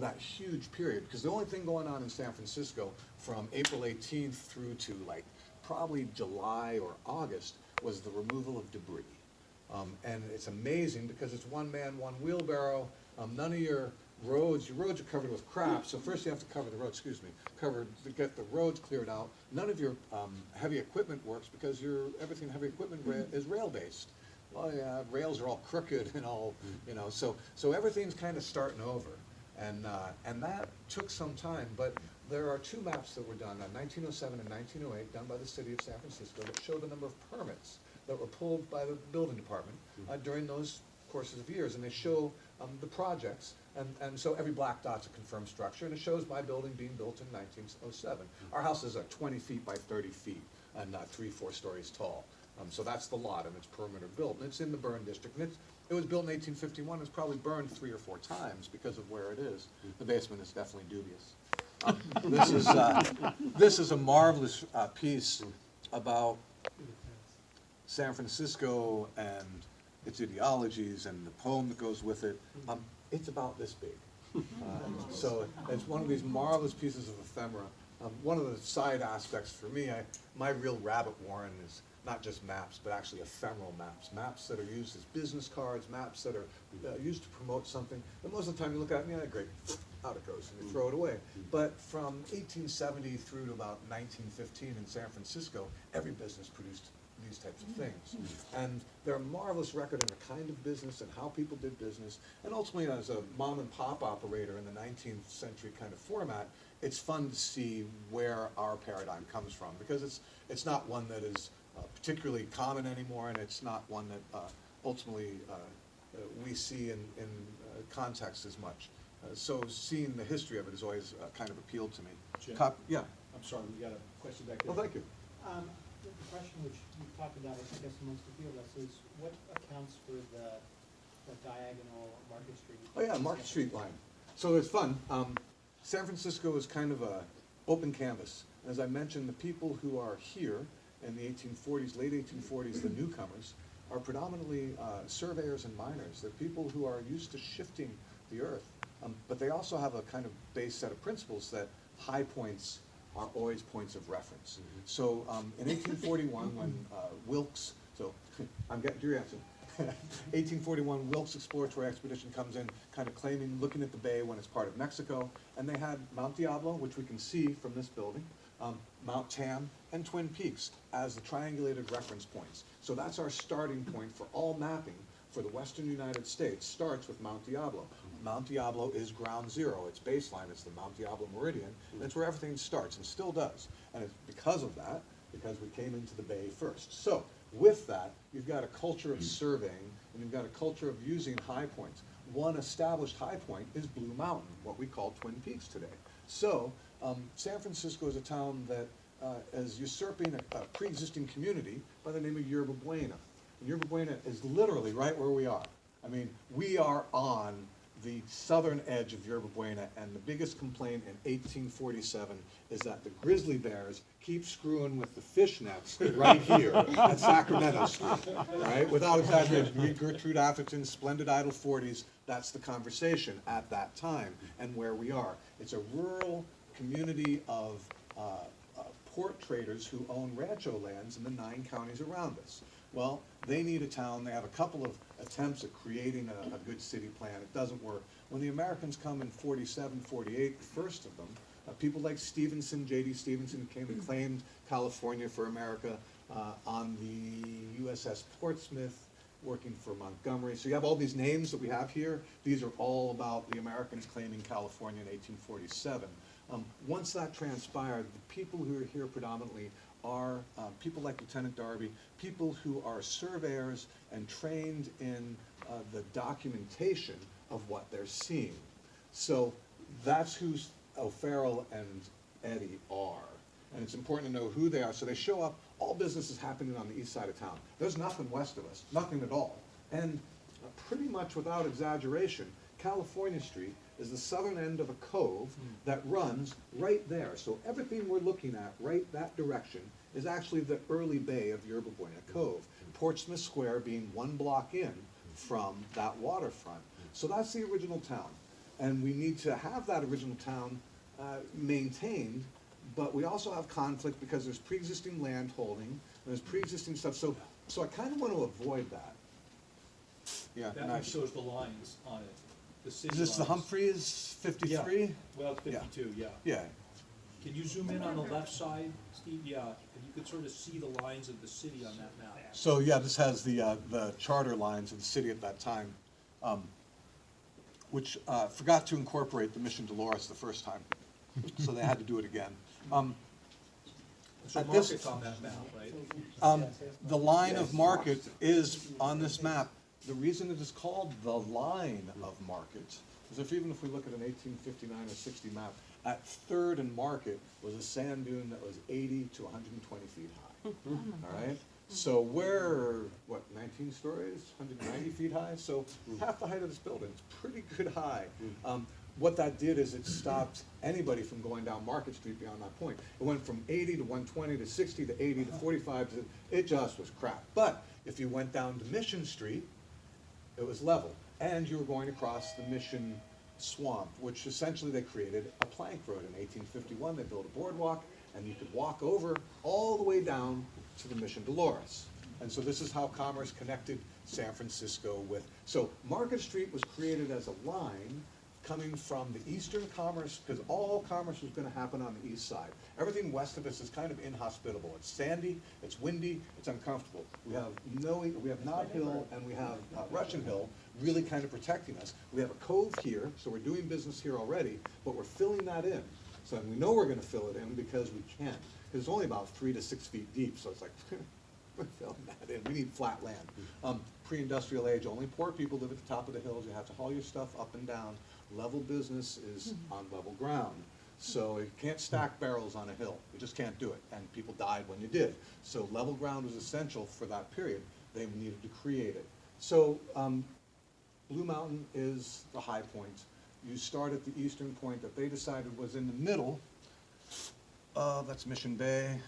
that huge period, because the only thing going on in San Francisco from April 18th through to like probably July or August was the removal of debris. And it's amazing because it's one man, one wheelbarrow. None of your roads are covered with crap, so first you have to cover the roads, to get the roads cleared out. None of your heavy equipment works because everything heavy equipment is rail-based. Well, yeah, rails are all crooked and all, so everything's kind of starting over. And that took some time, but there are two maps that were done, 1907 and 1908, done by the city of San Francisco, that show the number of permits that were pulled by the building department during those courses of years, and they show the projects, and so every black dot's a confirmed structure, and it shows my building being built in 1907. Our houses are 20 feet by 30 feet and 3-4 stories tall. So that's the lot, and it's perimeter built, and it's in the burn district. And it was built in 1851. It's probably burned 3 or 4 times because of where it is. The basement is definitely dubious. This is a marvelous piece about San Francisco and its ideologies and the poem that goes with it. It's about this big. So it's one of these marvelous pieces of ephemera. One of the side aspects for me, my real rabbit warren is not just maps, but actually ephemeral maps. Maps that are used as business cards, maps that are used to promote something. And most of the time you look at it, yeah, great, out it goes, and you throw it away. But from 1870 through to about 1915 in San Francisco, every business produced these types of things. And they're a marvelous record in the kind of business and how people did business. And ultimately, as a mom and pop operator in the 19th century kind of format, it's fun to see where our paradigm comes from, because it's not one that is particularly common anymore, and it's not one that ultimately we see in context as much. So seeing the history of it has always kind of appealed to me. Jim? Yeah. I'm sorry, we got a question back there. Well, thank you. The question which you've talked about, I guess amongst a few of us, is what accounts for the diagonal Market Street? Oh yeah, Market Street line. So it's fun. San Francisco is kind of a open canvas. As I mentioned, the people who are here in the 1840s, late 1840s, the newcomers, are predominantly surveyors and miners. They're people who are used to shifting the earth. But they also have a kind of base set of principles that high points are always points of reference. So in 1841, when Wilkes, so I'm getting to your answer. 1841, Wilkes exploratory expedition comes in, kind of claiming, looking at the bay when it's part of Mexico, and they had Mount Diablo, which we can see from this building, Mount Tam, and Twin Peaks as the triangulated reference points. So that's our starting point for all mapping for the western United States, starts with Mount Diablo. Mount Diablo is ground zero, it's baseline, it's the Mount Diablo meridian, that's where everything starts and still does. And it's because of that, because we came into the bay first. So with that, you've got a culture of surveying, and you've got a culture of using high points. One established high point is Blue Mountain, what we call Twin Peaks today. So San Francisco is a town that is usurping a pre-existing community by the name of Yerba Buena. And Yerba Buena is literally right where we are. I mean, we are on the southern edge of Yerba Buena, and the biggest complaint in 1847 is that the grizzly bears keep screwing with the fish nets right here at Sacramento Street, right? Without exaggeration, you read Gertrude Atherton's Splendid Idle 40s, that's the conversation at that time and where we are. It's a rural community of port traders who own rancho lands in the 9 counties around us. Well, they need a town. They have a couple of attempts at creating a good city plan. It doesn't work. When the Americans come in 47, 48, the first of them, people like Stevenson, J.D. Stevenson, who came and claimed California for America on the USS Portsmouth, working for Montgomery. So you have all these names that we have here. These are all about the Americans claiming California in 1847. Once that transpired, the people who are here predominantly are people like Lieutenant Darby, people who are surveyors and trained in the documentation of what they're seeing. So that's who O'Farrell and Eddie are. And it's important to know who they are. So they show up, all business is happening on the east side of town. There's nothing west of us, nothing at all. And pretty much without exaggeration, California Street is the southern end of a cove that runs right there. So everything we're looking at right that direction is actually the early bay of Yerba Buena Cove. Portsmouth Square being 1 block in from that waterfront. So that's the original town. And we need to have that original town maintained, but we also have conflict because there's pre-existing land holding, there's pre-existing stuff, so I kind of want to avoid that. Yeah, That one shows the lines on it, the city Is this the lines. Humphreys 53? Yeah. Well, it's Yeah. 52, yeah. Yeah, Can you zoom in on the left side, Steve? Yeah, and you could sort of see the lines of the city on that map. so yeah, this has the charter lines of the city at that time, which forgot to incorporate the Mission Dolores the first time, so they had to do it again. So At this- Market's on that map, right? The line of Market is on this map. The reason it is called the line of Market is even if we look at an 1859 or 60 map, at Third and Market was a sand dune that was 80 to 120 feet high. All right? So we're, 19 stories, 190 feet high? So half the height of this building. It's pretty good high. What that did is it stopped anybody from going down Market Street beyond that point. It went from 80 to 120 to 60 to 80 to 45 to, it just was crap. But if you went down to Mission Street, it was level. And you were going across the Mission Swamp, which essentially they created a plank road. In 1851, they built a boardwalk, and you could walk over all the way down to the Mission Dolores. And so this is how commerce connected San Francisco with, so Market Street was created as a line coming from the eastern commerce, because all commerce was gonna happen on the east side. Everything west of us is kind of inhospitable. It's sandy, it's windy, it's uncomfortable. We have Knott Hill and we have Russian Hill really kind of protecting us. We have a cove here, so we're doing business here already, but we're filling that in. So we know we're gonna fill it in because we can. 'Cause it's only about 3 to 6 feet deep, so it's like, we're filling that in. We need flat land. Pre-industrial age, only poor people live at the top of the hills. You have to haul your stuff up and down. Level business is on level ground. So you can't stack barrels on a hill. You just can't do it. And people died when you did. So level ground was essential for that period. They needed to create it. So Blue Mountain is the high point. You start at the eastern point that they decided was in the middle. That's Mission Bay.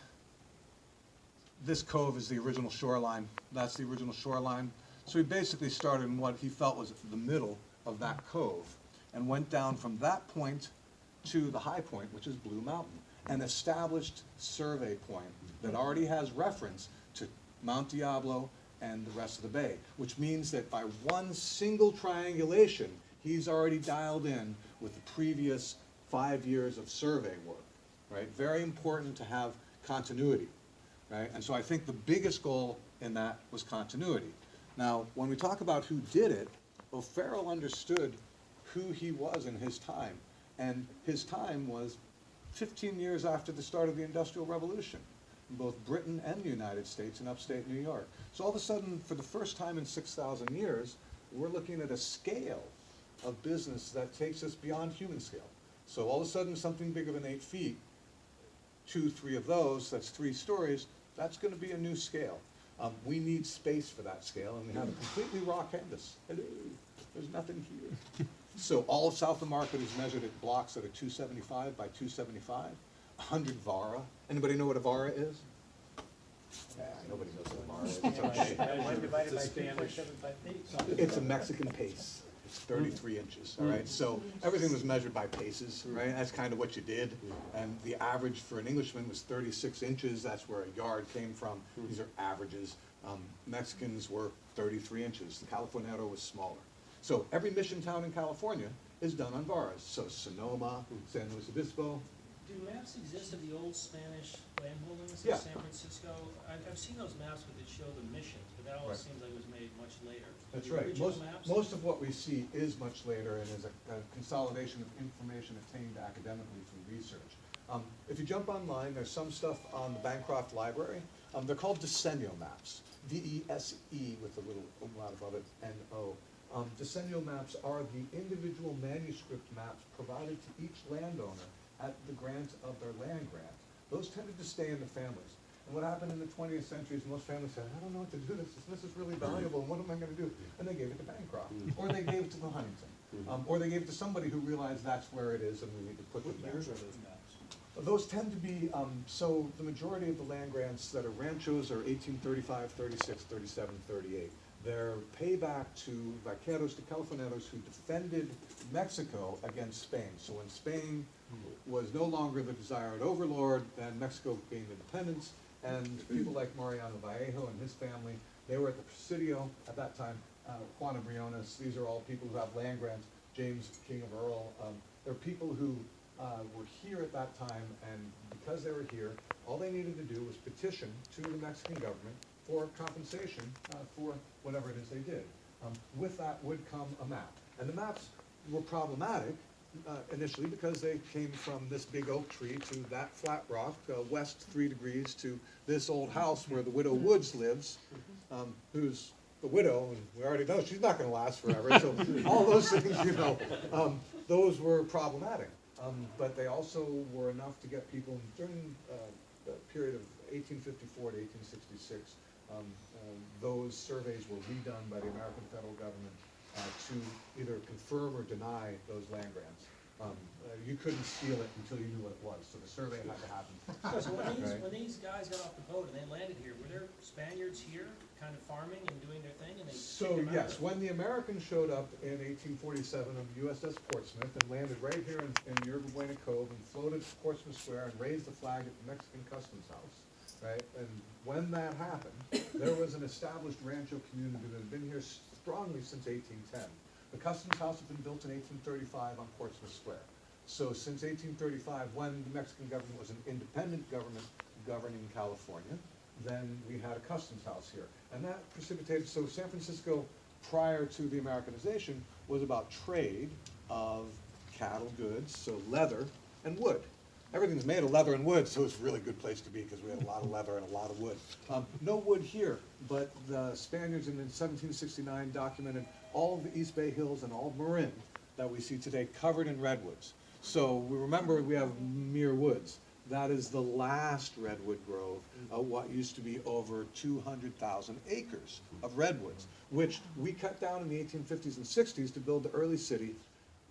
This cove is the original shoreline. That's the original shoreline. So he basically started in what he felt was the middle of that cove and went down from that point to the high point, which is Blue Mountain, an established survey point that already has reference to Mount Diablo and the rest of the bay, which means that by one single triangulation, he's already dialed in with the previous 5 years of survey work, right? Very important to have continuity, right? And so I think the biggest goal in that was continuity. Now, when we talk about who did it, O'Farrell understood who he was in his time. And his time was 15 years after the start of the Industrial Revolution, in both Britain and the United States and upstate New York. So all of a sudden, for the first time in 6,000 years, we're looking at a scale of business that takes us beyond human scale. So all of a sudden, something bigger than 8 feet, 2, 3 of those, that's 3 stories, that's gonna be a new scale. We need space for that scale, and we have a completely raw canvas. Hello, there's nothing here. So all of South of Market is measured at blocks that are 275 by 275, 100 vara. Anybody know what a vara is? Yeah, nobody knows what a vara is. It's okay. One divided by It's a Spanish- 3.75 feet. It's a Mexican pace. It's 33 inches, all right? So everything was measured by paces, right? That's kind of what you did. And the average for an Englishman was 36 inches. That's where a yard came from. These are averages. Mexicans were 33 inches. The Californero was smaller. So every mission town in California is done on varas. So Sonoma, San Luis Obispo. Do maps exist of the old Spanish landholdings Yeah. in San Francisco? I've seen those maps that show the missions, but that always Right. seems like it was made much later. That's The right. original Most, maps? most of what we see is much later and is a consolidation of information obtained academically from research. If you jump online, there's some stuff on the Bancroft Library. They're called decennial maps, D-E-S-E with a little umlaut above it, N-O. Decennial maps are the individual manuscript maps provided to each landowner at the grant of their land grant. Those tended to stay in the families. And what happened in the 20th century is most families said, I don't know what to do with this. This is really valuable, and what am I gonna do? And they gave it to Bancroft, or they gave it to the Huntington, or they gave it to somebody who realized that's where it is and we need to put them What there. years are those maps? Those tend to be, so the majority of the land grants that are ranchos are 1835, 36, 37, 38. They're payback to vaqueros, to californeros who defended Mexico against Spain. So when Spain was no longer the desired overlord, and Mexico gained independence, and people like Mariano Vallejo and his family, they were at the Presidio at that time. Juana Briones, these are all people who have land grants. James, King of Earl, they're people who were here at that time, and because they were here, all they needed to do was petition to the Mexican government for compensation for whatever it is they did. With that would come a map. And the maps were problematic initially because they came from this big oak tree to that flat rock, west 3 degrees to this old house where the widow Woods lives, who's the widow, and we already know she's not gonna last forever, so all those things, you know, those were problematic. But they also were enough to get people during the period of 1854 to 1866. Those surveys were redone by the American federal government to either confirm or deny those land grants. You couldn't steal it until you knew what it was, so the survey had to happen. So Right. when these guys got off the boat and they landed here, were there Spaniards here kind of farming and doing their thing and they So kicked them out? yes, when the Americans showed up in 1847 on the USS Portsmouth and landed right here in Yerba Buena Cove and floated to Portsmouth Square and raised the flag at the Mexican Customs House, right? And when that happened, there was an established rancho community that had been here strongly since 1810. The Customs House had been built in 1835 on Portsmouth Square. So since 1835, when the Mexican government was an independent government governing California, then we had a customs house here. And that precipitated, so San Francisco, prior to the Americanization, was about trade of cattle goods, so leather and wood. Everything's made of leather and wood, so it's a really good place to be because we had a lot of leather and a lot of wood. No wood here, but the Spaniards in 1769 documented all of the East Bay Hills and all of Marin that we see today covered in redwoods. So we remember we have Muir Woods. That is the last redwood grove of what used to be over 200,000 acres of redwoods, which we cut down in the 1850s and 60s to build the early city,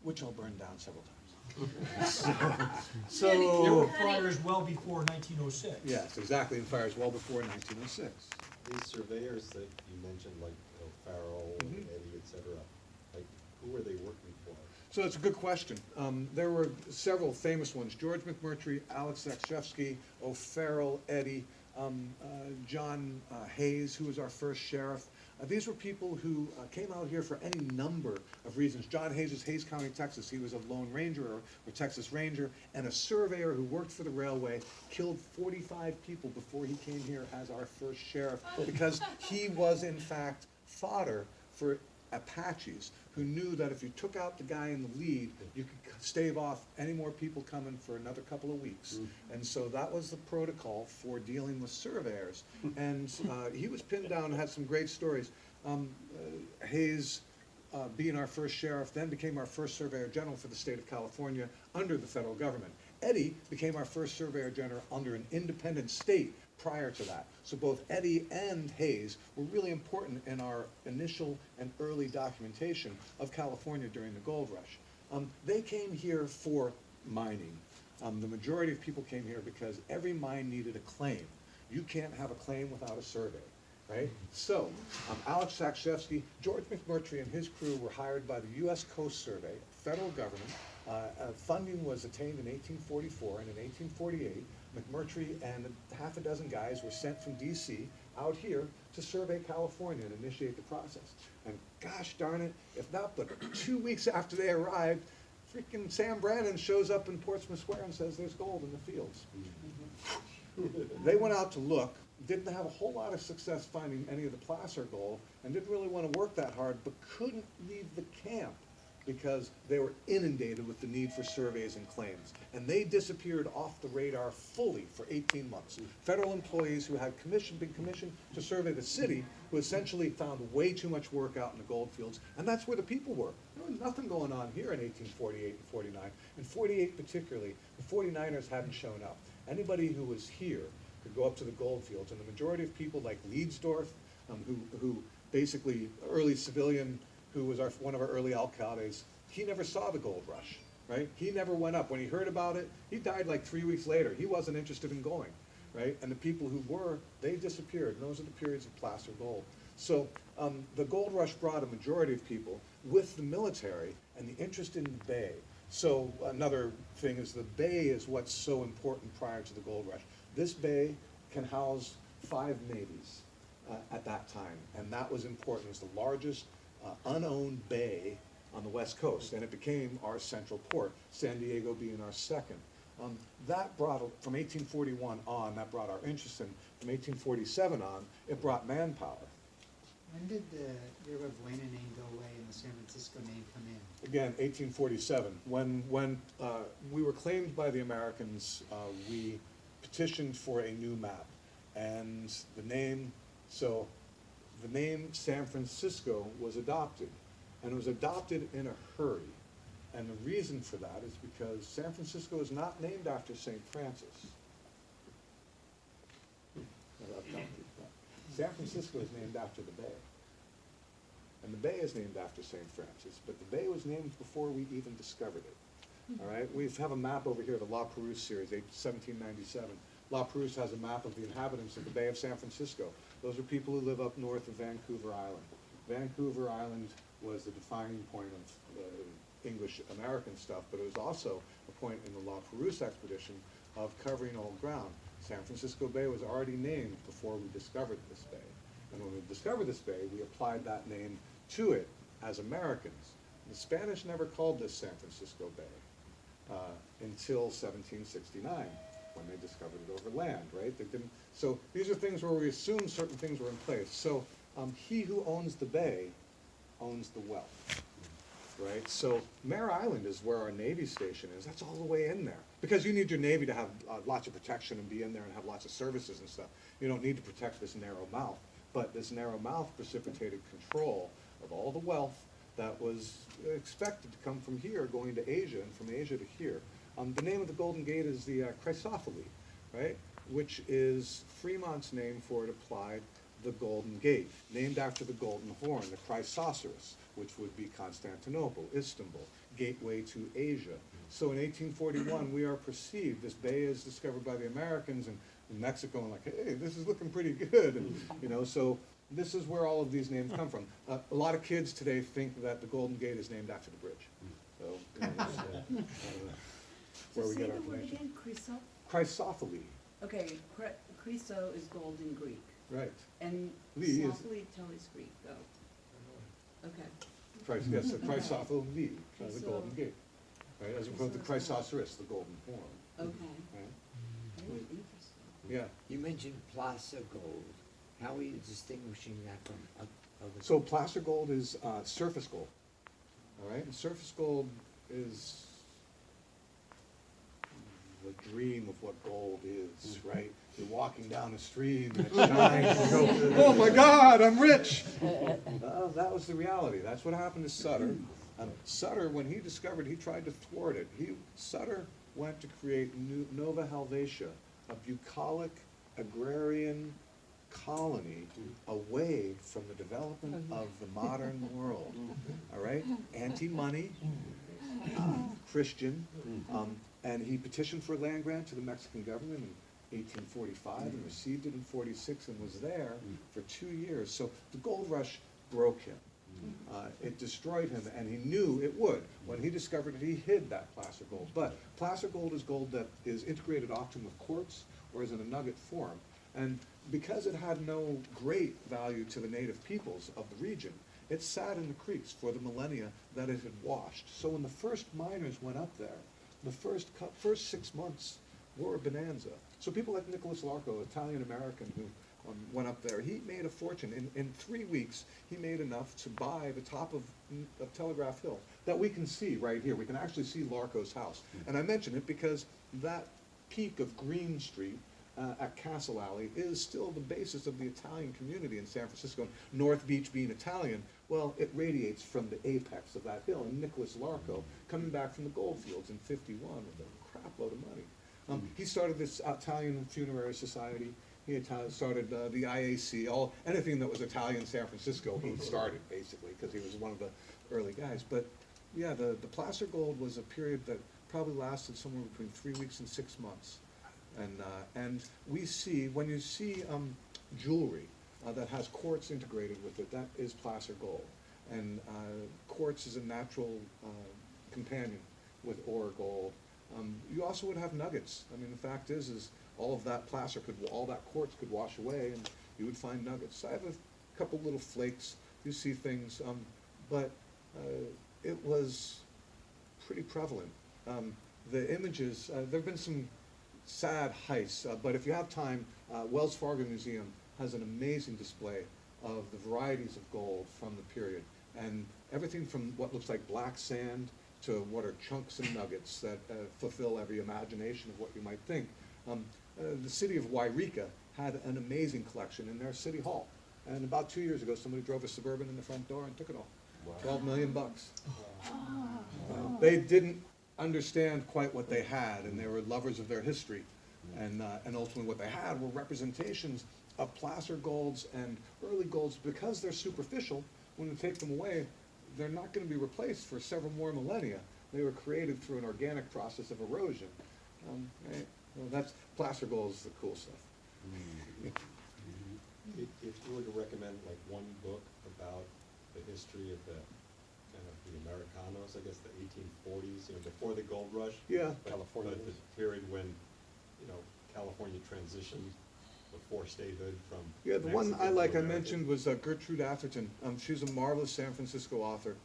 which all burned down several times. There were So, fires well before 1906. yes, exactly, and fires well before 1906. These surveyors that you mentioned, like Farrell, and Eddie, et cetera, like, who were they working for? So it's a good question. There were several famous ones: George McMurtry, Alex Zakshevsky, O'Farrell, Eddie, John Hayes, who was our first sheriff. These were people who came out here for any number of reasons. John Hayes is Hayes County, Texas. He was a Lone Ranger or Texas Ranger, and a surveyor who worked for the railway, killed 45 people before he came here as our first sheriff, because he was in fact fodder for Apaches who knew that if you took out the guy in the lead, you could stave off any more people coming for another couple of weeks. And so that was the protocol for dealing with surveyors. And he was pinned down and had some great stories. Hayes, being our first sheriff, then became our first surveyor general for the state of California under the federal government. Eddie became our first surveyor general under an independent state prior to that. So both Eddie and Hayes were really important in our initial and early documentation of California during the gold rush. They came here for mining. The majority of people came here because every mine needed a claim. You can't have a claim without a survey, right? So Alex Zakshevsky, George McMurtry and his crew were hired by the U.S. Coast Survey, federal government. Funding was attained in 1844, and in 1848, McMurtry and half a dozen guys were sent from D.C. out here to survey California and initiate the process. And gosh darn it, if not but 2 weeks after they arrived, freaking Sam Brannan shows up in Portsmouth Square and says there's gold in the fields. They went out to look, didn't have a whole lot of success finding any of the placer gold, and didn't really want to work that hard, but couldn't leave the camp because they were inundated with the need for surveys and claims. And they disappeared off the radar fully for 18 months. Federal employees who had been commissioned to survey the city, who essentially found way too much work out in the gold fields, and that's where the people were. There was nothing going on here in 1848 and 49. In 48 particularly, the 49ers hadn't shown up. Anybody who was here could go up to the gold fields, and the majority of people like Leadsdorf, who basically, early civilian, who was one of our early alcaldes, he never saw the gold rush, right? He never went up. When he heard about it, he died like 3 weeks later. He wasn't interested in going, right? And the people who were, they disappeared. And those are the periods of placer gold. So the gold rush brought a majority of people with the military and the interest in the bay. So another thing is the bay is what's so important prior to the gold rush. This bay can house 5 navies at that time, and that was important. It was the largest unowned bay on the West Coast, and it became our central port, San Diego being our second. That brought, from 1841 on, that brought our interest in. From 1847 on, it brought manpower. When did the River Buena name go away and the San Francisco name come in? Again, 1847. When we were claimed by the Americans, we petitioned for a new map. And the name San Francisco was adopted. And it was adopted in a hurry. And the reason for that is because San Francisco is not named after St. Francis. San Francisco is named after the bay. And the bay is named after St. Francis, but the bay was named before we even discovered it. All right, we have a map over here, the La Perouse series, 1797. La Perouse has a map of the inhabitants of the Bay of San Francisco. Those are people who live up north of Vancouver Island. Vancouver Island was the defining point of English-American stuff, but it was also a point in the La Perouse expedition of covering old ground. San Francisco Bay was already named before we discovered this bay. And when we discovered this bay, we applied that name to it as Americans. The Spanish never called this San Francisco Bay until 1769, when they discovered it over land, right? They didn't, so these are things where we assume certain things were in place. So he who owns the bay owns the wealth. Right, so Mare Island is where our Navy station is. That's all the way in there. Because you need your Navy to have lots of protection and be in there and have lots of services and stuff. You don't need to protect this narrow mouth. But this narrow mouth precipitated control of all the wealth that was expected to come from here, going to Asia, and from Asia to here. The name of the Golden Gate is the Chrysophylle, right? Which is Fremont's name for it applied, the Golden Gate, named after the Golden Horn, the Chrysoceros, which would be Constantinople, Istanbul, gateway to Asia. So in 1841, we are perceived, this bay is discovered by the Americans, and in Mexico, and like, hey, this is looking pretty good, and, you know, so this is where all of these names come from. A lot of kids today think that the Golden Gate is named after the bridge. So, you know, where we get our information. Again, Chryso? Chrysophylle, Okay, Chryso is gold in Greek, right. and Lee is- Sophily, tell is Greek, though. Okay. Yes, the Chrysophylle, the Chryso- Golden Gate, right, as opposed to Chrysoceros, the Golden Horn, Okay, right? very interesting. Yeah, You mentioned placer gold. How are you distinguishing that from other? so placer gold is surface gold, all right? And surface gold is the dream of what gold is, right? You're walking down the street and it shines and you go, oh my God, I'm rich! That was the reality. That's what happened to Sutter. Sutter, when he discovered, he tried to thwart it. Sutter went to create Nova Helvetia, a bucolic agrarian colony away from the development of the modern world, all right? Anti-money, Christian, and he petitioned for a land grant to the Mexican government in 1845 and received it in 46 and was there for 2 years. So the gold rush broke him. It destroyed him, and he knew it would. When he discovered it, he hid that placer gold. But placer gold is gold that is integrated often with quartz or is in a nugget form. And because it had no great value to the native peoples of the region, it sat in the creeks for the millennia that it had washed. So when the first miners went up there, the first 6 months were a bonanza. So people like Nicholas Larco, Italian-American, who went up there, he made a fortune. In 3 weeks, he made enough to buy the top of Telegraph Hill that we can see right here. We can actually see Larco's house. And I mention it because that peak of Green Street at Castle Alley is still the basis of the Italian community in San Francisco. North Beach being Italian, well, it radiates from the apex of that hill. And Nicholas Larco, coming back from the gold fields in 51 with a crap load of money. He started this Italian funerary society. He started the IAC, anything that was Italian in San Francisco, he started basically, because he was one of the early guys. But yeah, the placer gold was a period that probably lasted somewhere between 3 weeks and 6 months. And we see, when you see jewelry, that has quartz integrated with it, that is placer gold. And quartz is a natural companion with ore gold. You also would have nuggets. I mean, the fact is all of that placer all that quartz could wash away, and you would find nuggets. I have a couple little flakes. You see things, but it was pretty prevalent. The images, there have been some sad heists, but if you have time, Wells Fargo Museum has an amazing display of the varieties of gold from the period, and everything from what looks like black sand to what are chunks and nuggets that fulfill every imagination of what you might think. The city of Wairika had an amazing collection in their city hall, and about 2 years ago, somebody drove a Suburban in the front door and took it all. $12 million. They didn't understand quite what they had, and they were lovers of their history, and ultimately what they had were representations of placer golds and early golds. Because they're superficial, when you take them away, they're not going to be replaced for several more millennia. They were created through an organic process of erosion. Right? Well, that's placer gold is the cool stuff. If you were to recommend like one book about the history of the kind of the Americanos, I guess the 1840s, before the gold rush. Yeah. California. But the period when, California transitioned before statehood from. Yeah, the one Mexican I to like I American. mentioned was Gertrude Atherton. She's a marvelous San Francisco author,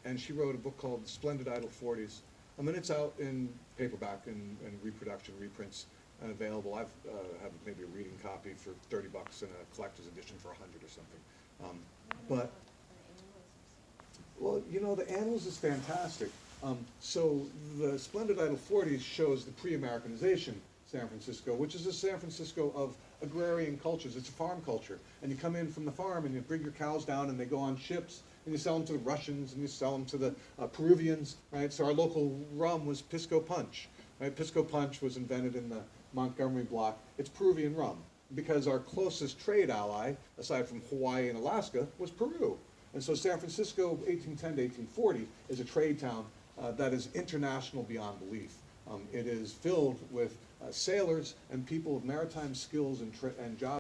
and she wrote a book called The Splendid Idle Forties. I mean, it's out in paperback and reproduction, reprints, and available. I've have maybe a reading copy for $30 and a collector's edition for $100 or something. But well, the Annals is fantastic. So the Splendid Idle Forties shows the pre-Americanization San Francisco, which is a San Francisco of agrarian cultures. It's a farm culture. And you come in from the farm and you bring your cows down and they go on ships and you sell them to the Russians and you sell them to the Peruvians, right? So our local rum was Pisco Punch, right? Pisco Punch was invented in the Montgomery block. It's Peruvian rum because our closest trade ally, aside from Hawaii and Alaska, was Peru. And so San Francisco, 1810 to 1840, is a trade town that is international beyond belief. It is filled with sailors and people of maritime skills and jobs.